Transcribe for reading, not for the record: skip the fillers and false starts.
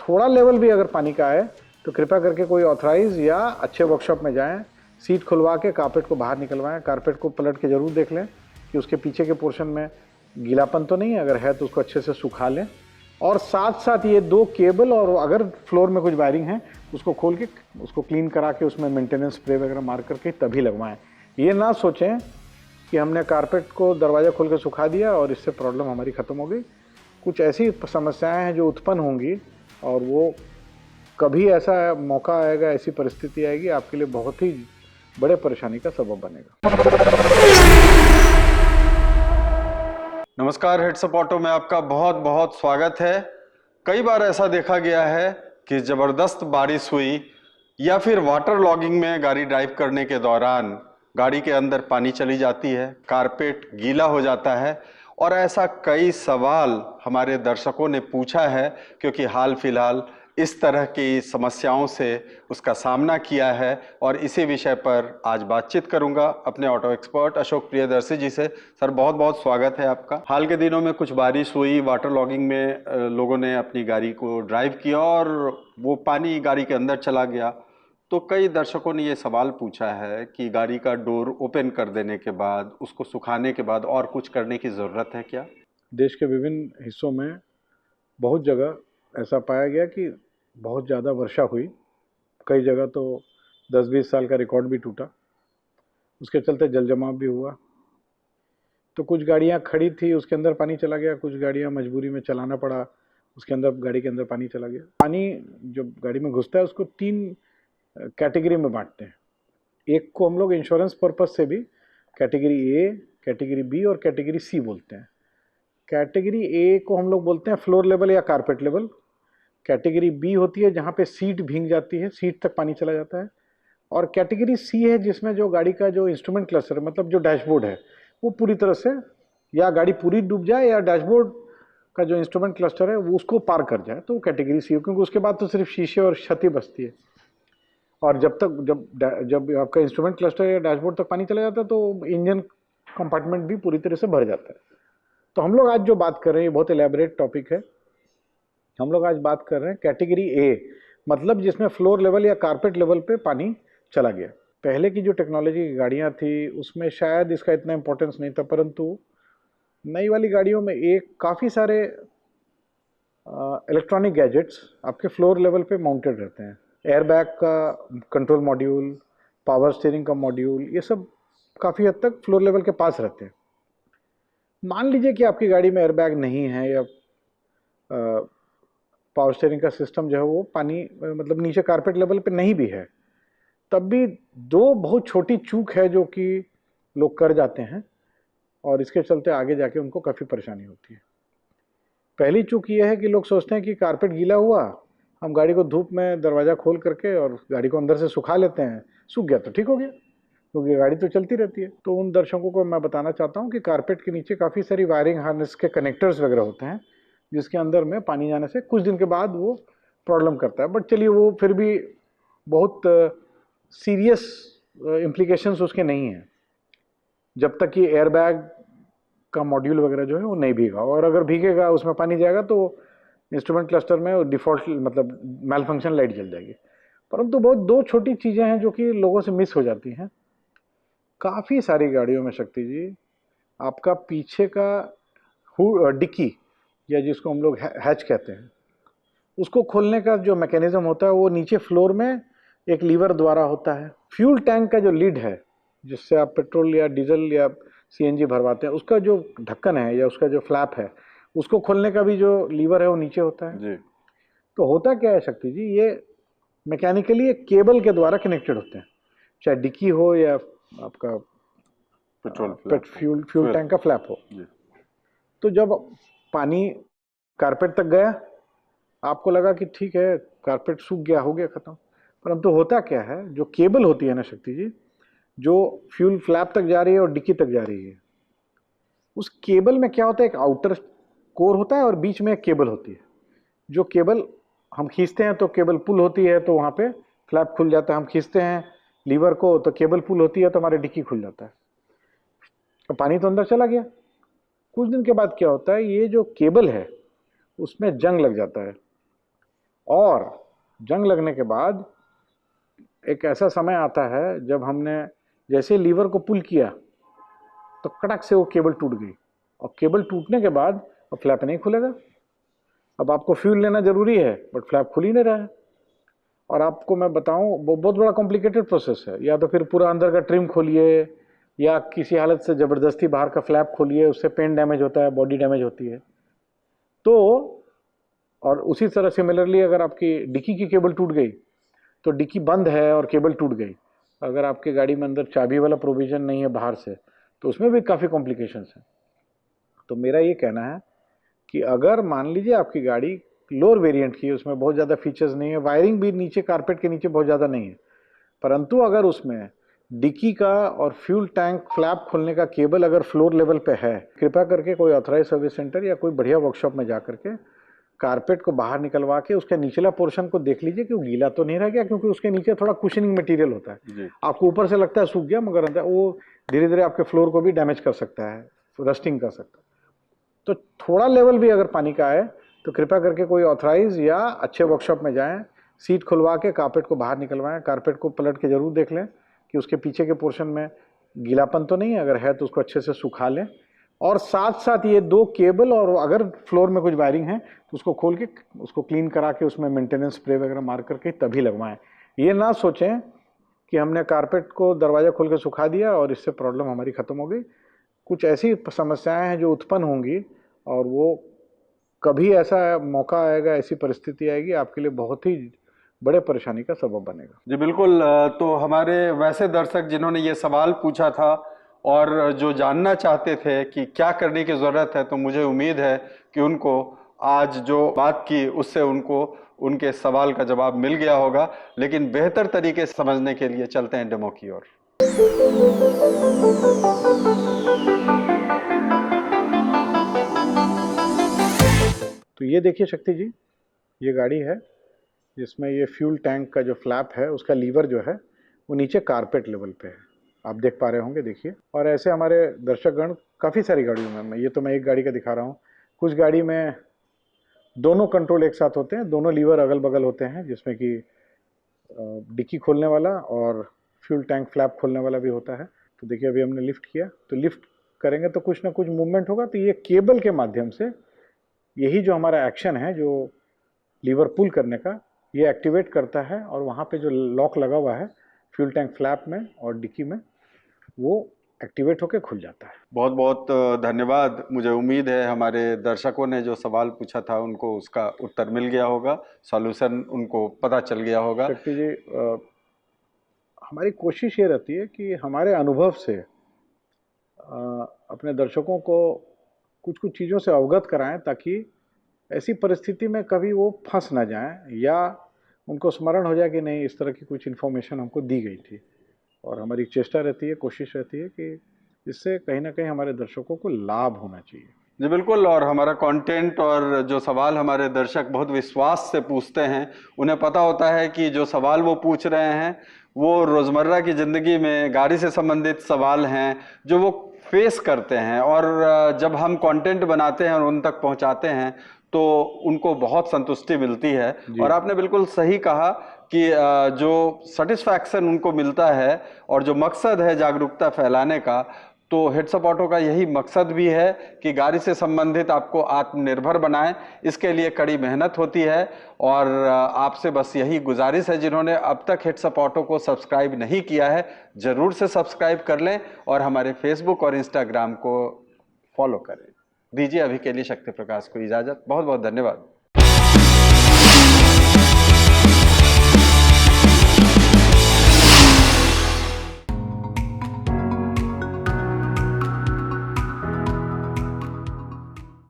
थोड़ा लेवल भी अगर पानी का आए तो कृपया करके कोई ऑथराइज या अच्छे वर्कशॉप में जाएं, सीट खुलवा के कारपेट को बाहर निकलवाएं, कारपेट को पलट के ज़रूर देख लें कि उसके पीछे के पोर्शन में गीलापन तो नहीं है, अगर है तो उसको अच्छे से सुखा लें। और साथ साथ ये 2 केबल और अगर फ्लोर में कुछ वायरिंग है उसको खोल के उसको क्लीन करा के उसमें मेंटेनेंस स्प्रे वगैरह मार करके तभी लगवाएं। ये ना सोचें कि हमने कारपेट को दरवाज़ा खोल के सुखा दिया और इससे प्रॉब्लम हमारी ख़त्म हो गई। कुछ ऐसी समस्याएं हैं जो उत्पन्न होंगी और वो कभी ऐसा मौका आएगा, ऐसी परिस्थिति आएगी आपके लिए बहुत ही बड़े परेशानी का सबब बनेगा। नमस्कार, हेड्स अप ऑटो में आपका बहुत बहुत स्वागत है। कई बार ऐसा देखा गया है कि जबरदस्त बारिश हुई या फिर वाटर लॉगिंग में गाड़ी ड्राइव करने के दौरान गाड़ी के अंदर पानी चली जाती है, कारपेट गीला हो जाता है और ऐसा कई सवाल हमारे दर्शकों ने पूछा है क्योंकि हाल फिलहाल इस तरह की समस्याओं से उसका सामना किया है और इसी विषय पर आज बातचीत करूंगा अपने ऑटो एक्सपर्ट अशोक प्रियदर्शी जी से। सर, बहुत बहुत स्वागत है आपका। हाल के दिनों में कुछ बारिश हुई, वाटर लॉगिंग में लोगों ने अपनी गाड़ी को ड्राइव किया और वो पानी गाड़ी के अंदर चला गया, तो कई दर्शकों ने ये सवाल पूछा है कि गाड़ी का डोर ओपन कर देने के बाद उसको सुखाने के बाद और कुछ करने की ज़रूरत है क्या? देश के विभिन्न हिस्सों में बहुत जगह ऐसा पाया गया कि बहुत ज़्यादा वर्षा हुई, कई जगह तो 10-20 साल का रिकॉर्ड भी टूटा, उसके चलते जल जमाव भी हुआ। तो कुछ गाड़ियां खड़ी थी, उसके अंदर पानी चला गया, कुछ गाड़ियां मजबूरी में चलाना पड़ा, उसके अंदर गाड़ी के अंदर पानी चला गया। पानी जब गाड़ी में घुसता है उसको 3 कैटेगरी में बांटते हैं। एक को हम लोग इंश्योरेंस पर्पस से भी कैटेगरी ए, कैटेगरी बी और कैटेगरी सी बोलते हैं। कैटेगरी ए को हम लोग बोलते हैं फ्लोर लेवल या कारपेट लेवल। कैटेगरी बी होती है जहाँ पे सीट भीग जाती है, सीट तक पानी चला जाता है। और कैटेगरी सी है जिसमें जो गाड़ी का जो इंस्ट्रूमेंट क्लस्टर मतलब जो डैशबोर्ड है वो पूरी तरह से या गाड़ी पूरी डूब जाए या डैशबोर्ड का जो इंस्ट्रूमेंट क्लस्टर है वो उसको पार कर जाए, तो वो कैटेगरी सी हो, क्योंकि उसके बाद तो सिर्फ शीशे और क्षति बचती है। और जब आपका इंस्ट्रूमेंट क्लस्टर या डैशबोर्ड तक पानी चला जाता है तो इंजन कंपार्टमेंट भी पूरी तरह से भर जाता है। तो हम लोग आज जो बात कर रहे हैं ये बहुत एलैबोरेट टॉपिक है। हम लोग आज बात कर रहे हैं कैटेगरी ए, मतलब जिसमें फ्लोर लेवल या कारपेट लेवल पे पानी चला गया। पहले की जो टेक्नोलॉजी की गाड़ियाँ थी उसमें शायद इसका इतना इम्पोर्टेंस नहीं था, परंतु नई वाली गाड़ियों में एक काफ़ी सारे इलेक्ट्रॉनिक गैजेट्स आपके फ्लोर लेवल पे माउंटेड रहते हैं। एयरबैग का कंट्रोल मॉड्यूल, पावर स्टीयरिंग का मॉड्यूल, ये सब काफ़ी हद तक फ्लोर लेवल के पास रहते हैं। मान लीजिए कि आपकी गाड़ी में एयरबैग नहीं है या पावर स्टीयरिंग का सिस्टम जो है वो पानी मतलब नीचे कारपेट लेवल पे नहीं भी है, तब भी 2 बहुत छोटी चूक है जो कि लोग कर जाते हैं और इसके चलते आगे जाके उनको काफ़ी परेशानी होती है। पहली चूक ये है कि लोग सोचते हैं कि कारपेट गीला हुआ, हम गाड़ी को धूप में दरवाज़ा खोल करके और गाड़ी को अंदर से सुखा लेते हैं, सूख गया तो ठीक हो गया, क्योंकि गाड़ी तो चलती रहती है। तो उन दर्शकों को मैं बताना चाहता हूँ कि कारपेट के नीचे काफ़ी सारी वायरिंग हार्नेस के कनेक्टर्स वगैरह होते हैं जिसके अंदर में पानी जाने से कुछ दिन के बाद वो प्रॉब्लम करता है। बट चलिए, वो फिर भी बहुत सीरियस इम्प्लीकेशंस उसके नहीं हैं जब तक कि एयरबैग का मॉड्यूल वगैरह जो है वो नहीं भीगा, और अगर भीगेगा उसमें पानी जाएगा तो इंस्ट्रूमेंट क्लस्टर में डिफ़ॉल्ट मतलब मेल फंक्शन लाइट जल जाएगी। परंतु बहुत 2 छोटी चीज़ें हैं जो कि लोगों से मिस हो जाती हैं। काफ़ी सारी गाड़ियों में शक्ति जी, आपका पीछे का डिक्की या जिसको हम लोग हैच कहते हैं, उसको खोलने का जो मैकेनिज्म होता है वो नीचे फ्लोर में एक लीवर द्वारा होता है। फ्यूल टैंक का जो लिड है जिससे आप पेट्रोल या डीजल या सीएनजी भरवाते हैं, उसका जो ढक्कन है या उसका जो फ्लैप है, उसको खोलने का भी जो लीवर है वो नीचे होता है जी। तो होता क्या है शक्ति जी, ये मैकेनिकली एक केबल के द्वारा कनेक्टेड होते हैं, चाहे डिक्की हो या आपका फ्यूल टैंक का फ्लैप हो। तो जब पानी कारपेट तक गया, आपको लगा कि ठीक है कारपेट सूख गया, हो गया खत्म, परंतु होता क्या है, जो केबल होती है ना शक्ति जी, जो फ्यूल फ्लैप तक जा रही है और डिक्की तक जा रही है, उस केबल में क्या होता है, एक आउटर कोर होता है और बीच में एक केबल होती है। जो केबल हम खींचते हैं तो केबल पुल होती है तो वहाँ पे फ्लैप खुल जाता है, हम खींचते हैं लीवर को तो केबल पुल होती है तो हमारे डिक्की खुल जाता है। तो पानी तो अंदर चला गया। कुछ दिन के बाद क्या होता है, ये जो केबल है उसमें जंग लग जाता है और जंग लगने के बाद एक ऐसा समय आता है जब हमने जैसे लीवर को पुल किया तो कड़क से वो केबल टूट गई, और केबल टूटने के बाद अब फ्लैप नहीं खुलेगा। अब आपको फ्यूल लेना जरूरी है बट फ्लैप खुल ही नहीं रहा है। और आपको मैं बताऊं वो बहुत बड़ा कॉम्प्लिकेटेड प्रोसेस है, या तो फिर पूरा अंदर का ट्रिम खोलिए या किसी हालत से ज़बरदस्ती बाहर का फ्लैप खोलिए, उससे पेन डैमेज होता है, बॉडी डैमेज होती है। तो और उसी तरह सिमिलरली अगर आपकी डिक्की की केबल टूट गई तो डिक्की बंद है और केबल टूट गई, अगर आपकी गाड़ी में अंदर चाबी वाला प्रोविज़न नहीं है बाहर से, तो उसमें भी काफ़ी कॉम्प्लिकेशंस हैं। तो मेरा ये कहना है कि अगर मान लीजिए आपकी गाड़ी लोअर वेरिएंट की है, उसमें बहुत ज़्यादा फीचर्स नहीं है, वायरिंग भी नीचे कारपेट के नीचे बहुत ज़्यादा नहीं है, परंतु अगर उसमें डिक्की का और फ्यूल टैंक फ्लैप खोलने का केबल अगर फ्लोर लेवल पे है, कृपया करके कोई ऑथराइज सर्विस सेंटर या कोई बढ़िया वर्कशॉप में जा करके कारपेट को बाहर निकलवा के उसके निचला पोर्शन को देख लीजिए कि वो गीला तो नहीं रह गया, क्योंकि उसके नीचे थोड़ा कुशनिंग मटेरियल होता है। आपको ऊपर से लगता है सूख गया, मगर अंदर वो धीरे धीरे आपके फ्लोर को भी डैमेज कर सकता है, रस्टिंग कर सकता है। तो थोड़ा लेवल भी अगर पानी का आए तो कृपया करके कोई ऑथराइज या अच्छे वर्कशॉप में जाएं, सीट खुलवा के कारपेट को बाहर निकलवाएं, कारपेट को पलट के जरूर देख लें कि उसके पीछे के पोर्शन में गीलापन तो नहीं है, अगर है तो उसको अच्छे से सुखा लें। और साथ साथ ये दो केबल और अगर फ्लोर में कुछ वायरिंग है तो उसको खोल के उसको क्लीन करा के उसमें मेंटेनेंस स्प्रे वगैरह मार करके तभी लगवाएं। ये ना सोचें कि हमने कारपेट को दरवाज़ा खोल के सुखा दिया और इससे प्रॉब्लम हमारी ख़त्म हो गई। कुछ ऐसी समस्याएं हैं जो उत्पन्न होंगी और वो कभी ऐसा मौका आएगा, ऐसी परिस्थिति आएगी आपके लिए बहुत ही बड़े परेशानी का सबब बनेगा। जी बिल्कुल। तो हमारे वैसे दर्शक जिन्होंने ये सवाल पूछा था और जो जानना चाहते थे कि क्या करने की ज़रूरत है, तो मुझे उम्मीद है कि उनको आज जो बात की उससे उनको उनके सवाल का जवाब मिल गया होगा। लेकिन बेहतर तरीके से समझने के लिए चलते हैं डेमो की ओर। तो ये देखिए शक्ति जी, ये गाड़ी है जिसमें ये फ्यूल टैंक का जो फ्लैप है उसका लीवर जो है वो नीचे कारपेट लेवल पे है, आप देख पा रहे होंगे, देखिए। और ऐसे हमारे दर्शकगण काफ़ी सारी गाड़ियों में, ये तो मैं एक गाड़ी का दिखा रहा हूँ, कुछ गाड़ी में दोनों कंट्रोल एक साथ होते हैं, दोनों लीवर अगल बगल होते हैं, जिसमें कि डिक्की खोलने वाला और फ्यूल टैंक फ्लैप खोलने वाला भी होता है। तो देखिए अभी हमने लिफ्ट किया, तो लिफ्ट करेंगे तो कुछ ना कुछ मूवमेंट होगा, तो ये केबल के माध्यम से यही जो हमारा एक्शन है जो लीवर पुल करने का, ये एक्टिवेट करता है और वहाँ पे जो लॉक लगा हुआ है फ्यूल टैंक फ्लैप में और डिक्की में, वो एक्टिवेट होकर खुल जाता है। बहुत बहुत धन्यवाद। मुझे उम्मीद है हमारे दर्शकों ने जो सवाल पूछा था उनको उसका उत्तर मिल गया होगा, सॉल्यूशन उनको पता चल गया होगा। शक्ति जी, हमारी कोशिश ये रहती है कि हमारे अनुभव से अपने दर्शकों को कुछ कुछ चीज़ों से अवगत कराएं, ताकि ऐसी परिस्थिति में कभी वो फंस ना जाएं या उनको स्मरण हो जाए कि नहीं इस तरह की कुछ इन्फॉर्मेशन हमको दी गई थी। और हमारी चेष्टा रहती है, कोशिश रहती है कि इससे कहीं ना कहीं हमारे दर्शकों को लाभ होना चाहिए। जी बिल्कुल। और हमारा कंटेंट और जो सवाल हमारे दर्शक बहुत विश्वास से पूछते हैं, उन्हें पता होता है कि जो सवाल वो पूछ रहे हैं वो रोज़मर्रा की ज़िंदगी में गाड़ी से संबंधित सवाल हैं जो वो फेस करते हैं, और जब हम कंटेंट बनाते हैं और उन तक पहुंचाते हैं तो उनको बहुत संतुष्टि मिलती है। और आपने बिल्कुल सही कहा कि जो सेटिस्फैक्शन उनको मिलता है और जो मकसद है जागरूकता फैलाने का, तो हेड्स अप ऑटो का यही मकसद भी है कि गाड़ी से संबंधित आपको आत्मनिर्भर बनाएं। इसके लिए कड़ी मेहनत होती है और आपसे बस यही गुजारिश है, जिन्होंने अब तक हेड्स अप ऑटो को सब्सक्राइब नहीं किया है जरूर से सब्सक्राइब कर लें और हमारे फेसबुक और इंस्टाग्राम को फॉलो करें। दीजिए अभी के लिए शक्ति प्रकाश को इजाजत। बहुत बहुत धन्यवाद।